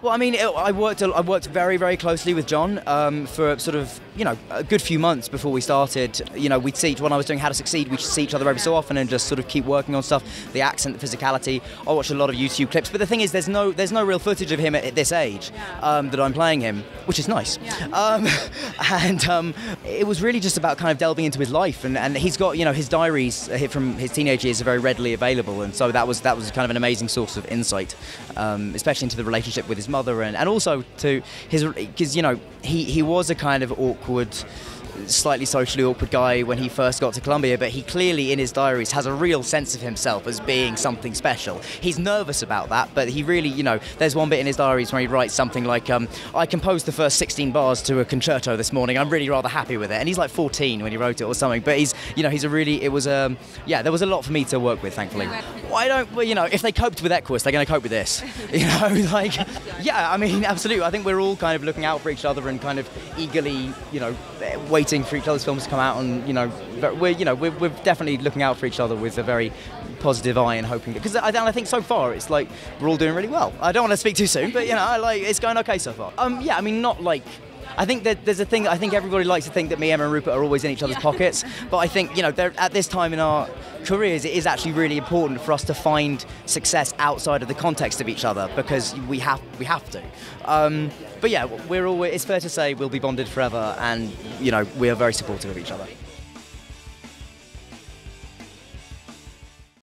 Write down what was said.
Well, I mean, I worked very, very closely with John for sort of, a good few months before we started. We'd see, when I was doing How to Succeed, we'd see each other every so often and just sort of keep working on stuff. The accent, the physicality. I watched a lot of YouTube clips, but the thing is, there's no real footage of him at this age that I'm playing him, which is nice. Yeah. It was really just about kind of delving into his life, and he's got, his diaries from his teenage years are very readily available, and so that was kind of an amazing source of insight, especially into the relationship with his mother, and also to his, because he was a kind of awkward, slightly socially awkward guy when he first got to Columbia, but he clearly in his diaries has a real sense of himself as being something special. He's nervous about that, but he really, there's one bit in his diaries where he writes something like, I composed the first 16 bars to a concerto this morning, I'm really rather happy with it. And he's like 14 when he wrote it or something, but he's a really, there was a lot for me to work with, thankfully. If they coped with Equus, they're going to cope with this. Yeah, I mean, absolutely. I think we're all kind of looking out for each other and kind of eagerly, waiting for each other's films to come out, and we're definitely looking out for each other with a very positive eye and hoping, because I think so far it's like we're all doing really well. I don't want to speak too soon, but it's going okay so far. Yeah, I mean, not like. I think that there's a thing. I think everybody likes to think that me, Emma, and Rupert are always in each other's pockets. But I think at this time in our careers, it is actually really important for us to find success outside of the context of each other, because we have to. But yeah, it's fair to say we'll be bonded forever, and we are very supportive of each other.